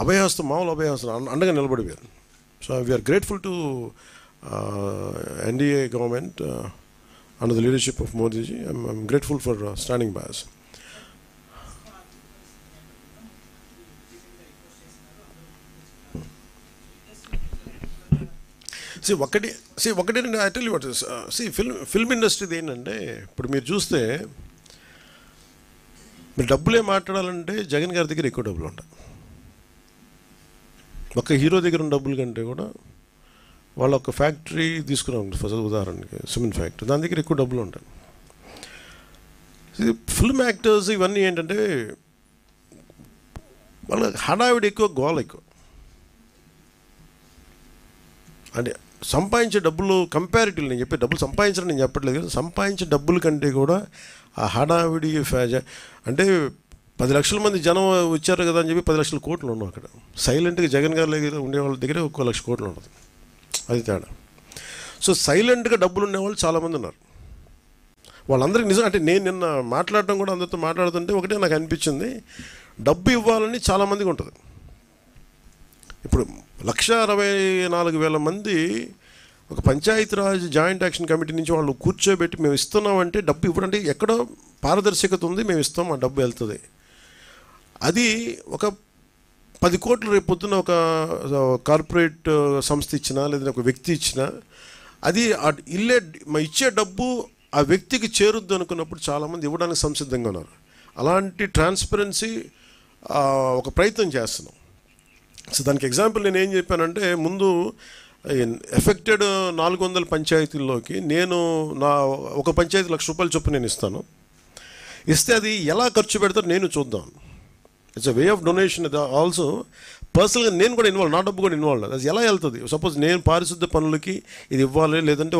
అభయహస్తం, మామూలు అభయహస్తం అండగా నిలబడిపోయారు. So we are grateful to NDA government under the leadership of Modi ji. I'm grateful for standing by us. See, I tell you what is, see, film industry ఏంటంటే ఇప్పుడు మీరు చూస్తే మీరు డబ్బులే మాట్లాడాలంటే జగన్ గారి దగ్గర ఎక్కువ డబ్బులు ఉంటాయి. ఒక హీరో దగ్గర ఉన్న డబ్బుల కంటే కూడా వాళ్ళ ఒక ఫ్యాక్టరీ తీసుకున్నాం ఫస్ట్ ఉదాహరణకి, సిమెంట్ ఫ్యాక్టరీ, దాని దగ్గర ఎక్కువ డబ్బులు ఉంటాయి. ఫిల్మ్ యాక్టర్స్ ఇవన్నీ ఏంటంటే వాళ్ళ హడావిడి ఎక్కువ, గోల ఎక్కువ. అంటే సంపాదించే డబ్బులు కంపారిటివ్లీ, నేను చెప్పే డబ్బులు సంపాదించడం నేను చెప్పట్లేదు కదా, సంపాదించే డబ్బుల కంటే కూడా ఆ హడావిడి అంటే 10 లక్షల మంది జనం వచ్చారు కదా అని చెప్పి 10 లక్షల కోట్లు ఉన్నాం అక్కడ. సైలెంట్గా జగన్ గారి దగ్గర ఉండే వాళ్ళ దగ్గర 1 లక్ష కోట్లు ఉండదు, అది తేడా. సో సైలెంట్గా డబ్బులు ఉండేవాళ్ళు చాలామంది ఉన్నారు. వాళ్ళందరికీ నిజం అంటే నేను నిన్న మాట్లాడటం కూడా అందరితో మాట్లాడుతుంటే ఒకటే నాకు అనిపించింది, డబ్బు ఇవ్వాలని చాలామందికి ఉంటుంది. ఇప్పుడు 1,64,000 మంది ఒక పంచాయతీరాజ్ జాయింట్ యాక్షన్ కమిటీ నుంచి వాళ్ళు కూర్చోబెట్టి మేము ఇస్తున్నామంటే డబ్బు ఇవ్వడంటే ఎక్కడో పారదర్శకత ఉంది, మేము ఇస్తాం, ఆ డబ్బు వెళ్తుంది. అది ఒక 10 కోట్లు రేపు పొద్దున ఒక కార్పొరేట్ సంస్థ ఇచ్చినా లేదంటే ఒక వ్యక్తి ఇచ్చినా అది ఇచ్చే డబ్బు ఆ వ్యక్తికి చేరుద్దు అనుకున్నప్పుడు చాలామంది ఇవ్వడానికి సంసిద్ధంగా ఉన్నారు. అలాంటి ట్రాన్స్పరెన్సీ ఒక ప్రయత్నం చేస్తున్నాం. సో దానికి ఎగ్జాంపుల్ నేను ఏం చెప్పానంటే, ముందు ఎఫెక్టెడ్ 400 పంచాయతీల్లోకి నేను ఒక పంచాయతీ ₹1,00,000 చొప్పున నేను ఇస్తే అది ఎలా ఖర్చు పెడతారో నేను చూద్దాం. It's a way of donation. Also పర్సనల్గా నేను కూడా ఇన్వాల్వ్, నా డబ్బు కూడా ఇన్వాల్వ్. అది ఎలా వెళ్తుంది? సపోజ్ నేను పారిశుద్ధ పనులకి ఇది ఇవ్వాలి, లేదంటే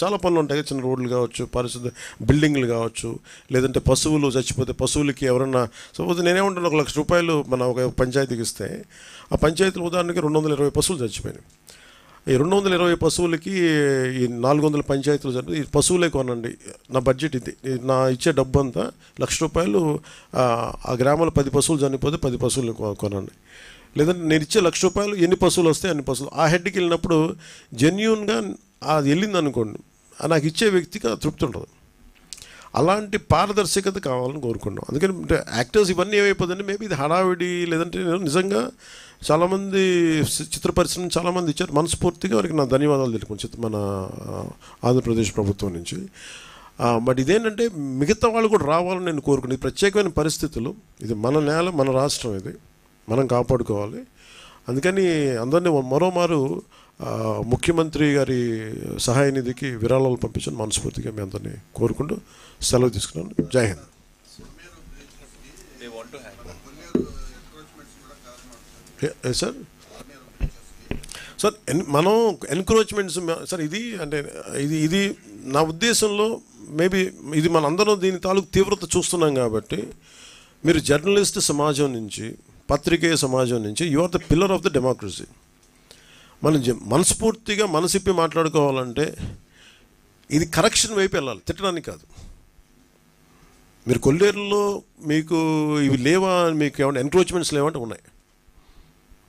చాలా పనులు ఉంటాయి, చిన్న రోడ్లు కావచ్చు, పారిశుద్ధ బిల్డింగ్లు కావచ్చు, లేదంటే పశువులు చచ్చిపోతే పశువులకి ఎవరన్నా, సపోజ్ నేనేమంటాను, ₹1,00,000 మన ఒక పంచాయతీకి ఇస్తే ఆ పంచాయతీలు ఉదాహరణకి 220 పశువులు చచ్చిపోయినాయి. ఈ 220 పశువులకి ఈ 400 పంచాయతీలు చనిపోయి, ఈ పశువులే కొనండి, నా బడ్జెట్ ఇది, నా ఇచ్చే డబ్బు అంతా ₹1,00,000, ఆ గ్రామంలో 10 పశువులు చనిపోతే 10 పశువులు కొనండి. లేదంటే నేను ఇచ్చే ₹1,00,000 ఎన్ని పశువులు వస్తే అన్ని పశువులు. ఆ హెడ్కి వెళ్ళినప్పుడు జెన్యూన్గా అది వెళ్ళింది అనుకోండి, నాకు ఇచ్చే వ్యక్తికి తృప్తి ఉంటుంది. అలాంటి పారదర్శకత కావాలని కోరుకున్నాం. అందుకని యాక్టర్స్ ఇవన్నీ ఏమైపోతుందంటే మేబీ ఇది హడావిడి, లేదంటే నిజంగా చాలామంది చిత్ర పరిశ్రమ చాలామంది ఇచ్చారు, మనస్ఫూర్తిగా వారికి నా ధన్యవాదాలు తెలుపుకుంటాను మన ఆంధ్రప్రదేశ్ ప్రభుత్వం నుంచి. బట్ ఇదేంటంటే మిగతా వాళ్ళు కూడా రావాలని నేను కోరుకున్నాను. ఇది ప్రత్యేకమైన పరిస్థితులు, ఇది మన నేల, మన రాష్ట్రం, ఇది మనం కాపాడుకోవాలి. అందుకని అందరినీ మరోమారు ముఖ్యమంత్రి గారి సహాయ నిధికి విరాళాలు పంపించని మనస్ఫూర్తిగా మీ అందరినీ కోరుకుంటూ సెలవు తీసుకున్నాను. జై హింద్. సార్ మనం ఎన్క్రోచ్మెంట్స్ సార్ ఇది అంటే ఇది నా ఉద్దేశంలో మేబీ ఇది మన అందరం దీని తాలూకు తీవ్రత చూస్తున్నాం కాబట్టి, మీరు జర్నలిస్ట్ సమాజం నుంచి, పత్రికేయ సమాజం నుంచి, you are the pillar of the democracy. మనం మనస్ఫూర్తిగా మనసిప్పి మాట్లాడుకోవాలంటే ఇది కరెక్షన్ వైపు వెళ్ళాలి, తిట్టడానికి కాదు. మీరు కొల్లేరులో మీకు ఇవి లేవా, మీకు ఏమైనా ఎన్క్రోచ్మెంట్స్ లేవంటే ఉన్నాయి.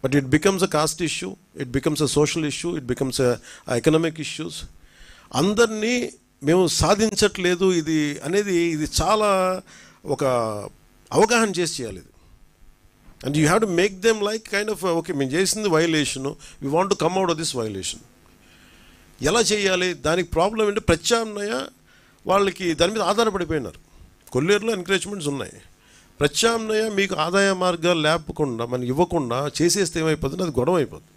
But it becomes a cost issue, it becomes a social issue, it becomes economic issues. అందరినీ మేము సాధించట్లేదు ఇది అనేది, ఇది చాలా ఒక అవగాహన చేసి చేయాలి ఇది. And you have to make them like kind of okay, మేము చేసింది violation, we want to come out of this violation. ఎలా చేయాలి? దానికి ప్రాబ్లం ఏంటి? ప్రత్యామ్నాయ వాళ్ళకి దాని మీద ఆధారపడిపోయినారు. కొల్లేరులో ఎంకరేజ్మెంట్స్ ఉన్నాయి. ప్రత్యామ్నాయ మీకు ఆదాయ మార్గాలు లేకుండా మనకి ఇవ్వకుండా చేసేస్తే ఏమైపోతుంది, అది గొడవ అయిపోతుంది.